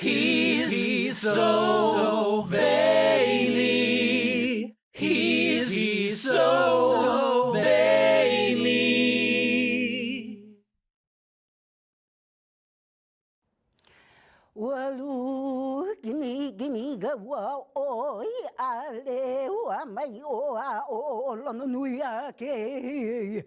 He's so vaeni. He's so vaeni. Walu gini gawa oi ale wa mai o lono nui ake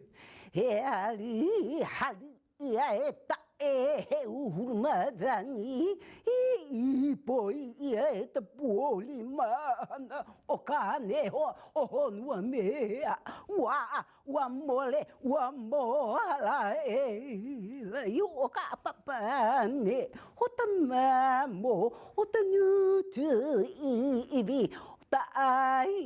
he ali hali ia eta e uhumazani I poi ia eta poli mana o kane ho nua mea wa mole wa mola la yu o ka papa ne o ta mamo o ta nutu ibi ai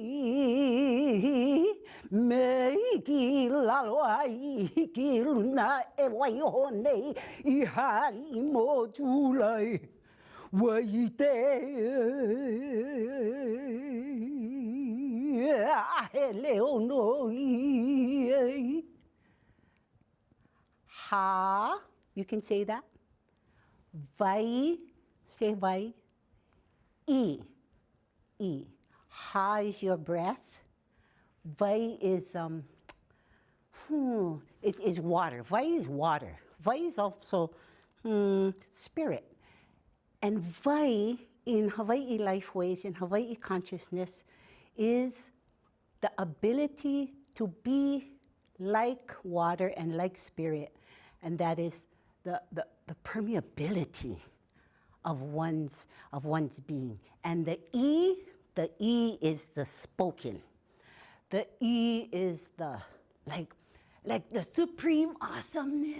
me ki lalo ai ki luna e wai hone I hari mo tulai wai te a leo no ha you can say that vai say vai e ha is your breath. Vai is is water. Vai is water. Vai is also spirit. And vai in Hawaii life ways, in Hawaii consciousness, is the ability to be like water and like spirit, and that is the permeability of one's being. And the E is the spoken. The E is the like the supreme awesomeness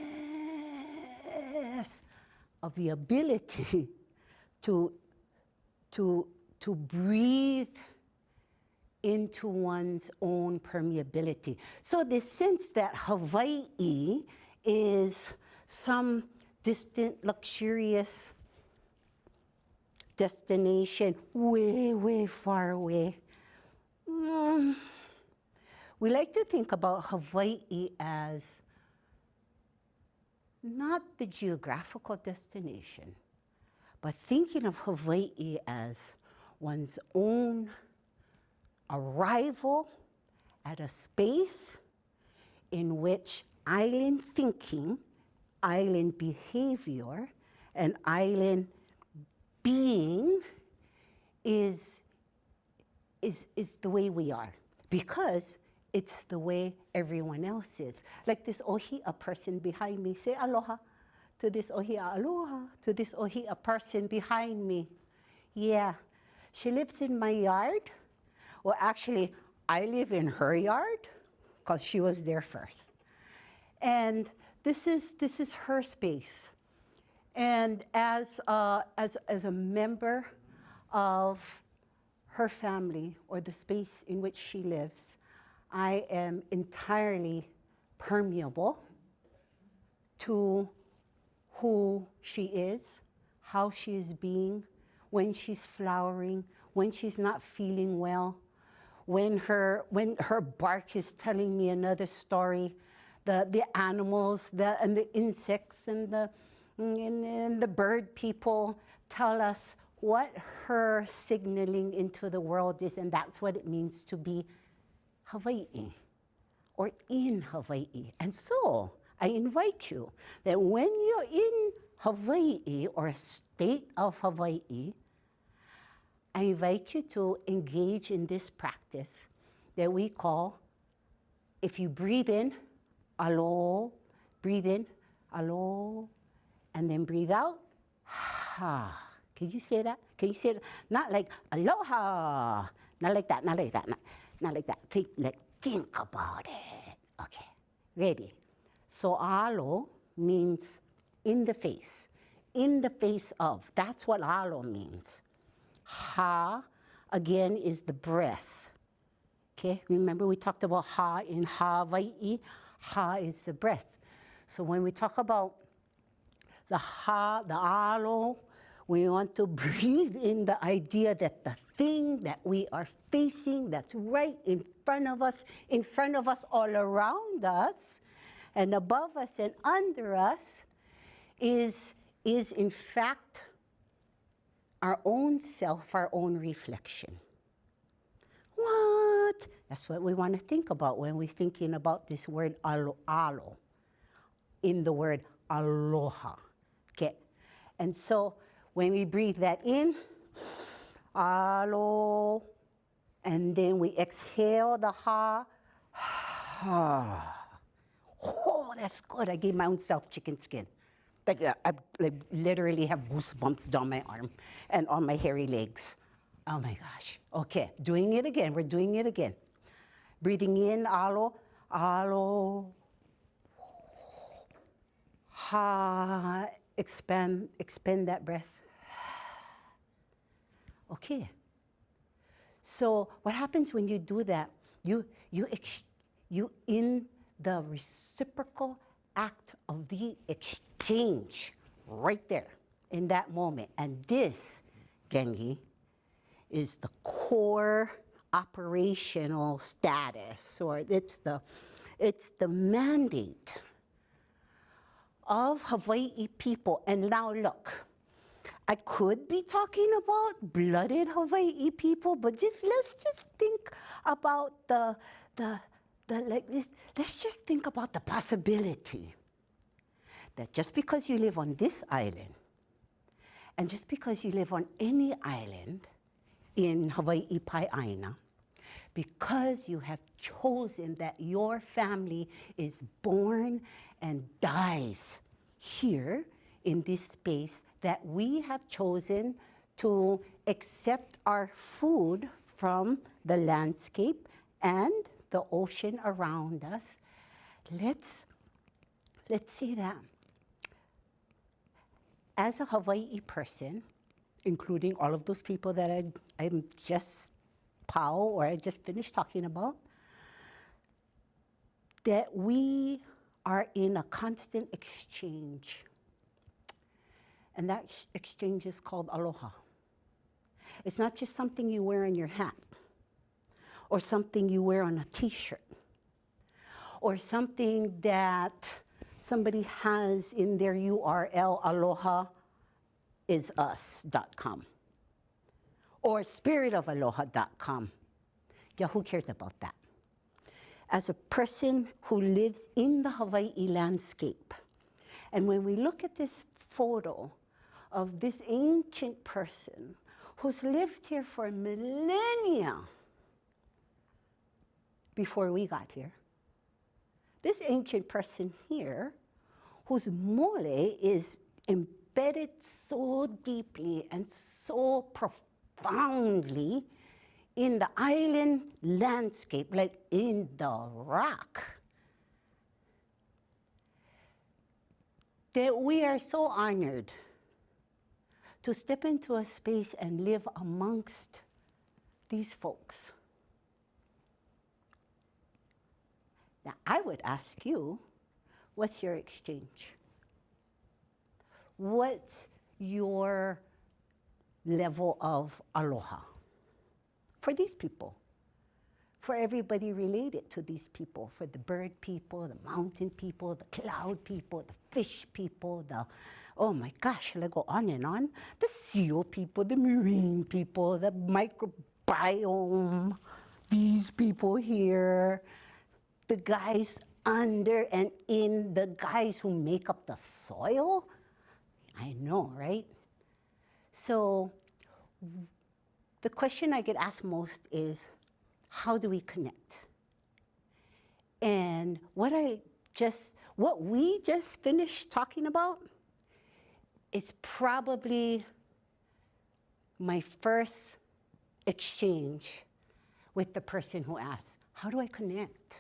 of the ability to breathe into one's own permeability. So the sense that Hawaii is some distant, luxurious destination way far away. We like to think about Hawaii as not the geographical destination, but thinking of Hawaii as one's own arrival at a space in which island thinking, island behavior, and island being is the way we are, because it's the way everyone else is. Like this ohia person behind me, say aloha to this ohia, aloha to this ohia person behind me. Yeah, she lives in my yard. Well, actually, I live in her yard because she was there first. And this is her space. And as a member of her family or the space in which she lives, I am entirely permeable to who she is, how she is being, when she's flowering, when she's not feeling well, when her bark is telling me another story, the animals, and the insects and the bird people tell us what her signaling into the world is, and that's what it means to be Hawaii or in Hawaii. And so I invite you that when you're in Hawaii or a state of Hawaii, I invite you to engage in this practice that we call, if you breathe in, alo, breathe in, alo, and then breathe out, ha. Can you say that? Can you say that? Not like aloha, not like that, not like that, not like that. Think about it. Okay, ready? So alo means in the face of. That's what alo means. Ha, again, is the breath. Okay, remember we talked about ha in Hawaii. Ha is the breath. So when we talk about the ha, the alo, we want to breathe in the idea that the thing that we are facing, that's right in front of us all around us, and above us and under us, is in fact our own self, our own reflection. What? That's what we want to think about when we're thinking about this word alo in the word aloha. Okay. And so when we breathe that in, alo, and then we exhale the ha. Oh, that's good. I gave my own self chicken skin. Like, I literally have goosebumps down my arm and on my hairy legs. Oh my gosh. Okay, doing it again. We're doing it again. Breathing in, alo, alo. Ha, expand that breath. Okay. So what happens when you do that? You in the reciprocal act of the exchange, right there, in that moment. And this, Gengi, is the core operational status, or it's the mandate of Hawaii people. And now look, I could be talking about blooded Hawaii people, but let's just think about let's just think about the possibility that just because you live on this island, and just because you live on any island in Hawaii Pai'aina, because you have chosen that your family is born and dies here in this space, that we have chosen to accept our food from the landscape and the ocean around us. Let's say that as a Hawaii person, including all of those people that I'm just I just finished talking about, that we are in a constant exchange. And that exchange is called aloha. It's not just something you wear on your hat, or something you wear on a t-shirt, or something that somebody has in their URL, alohaIsus.com, or spiritofaloha.com. Yeah, who cares about that? As a person who lives in the Hawaii landscape, and when we look at this photo of this ancient person who's lived here for millennia before we got here, this ancient person here, whose mole is embedded so deeply and so profoundly in the island landscape, like in the rock, that we are so honored to step into a space and live amongst these folks. Now, I would ask you, what's your exchange? What's your level of aloha for these people? For everybody related to these people, for the bird people, the mountain people, the cloud people, the fish people, oh my gosh, shall I go on and on? The seal people, the marine people, the microbiome, these people here, the guys under and in, the guys who make up the soil. I know, right? So the question I get asked most is, how do we connect? And what we just finished talking about is probably my first exchange with the person who asked, how do I connect?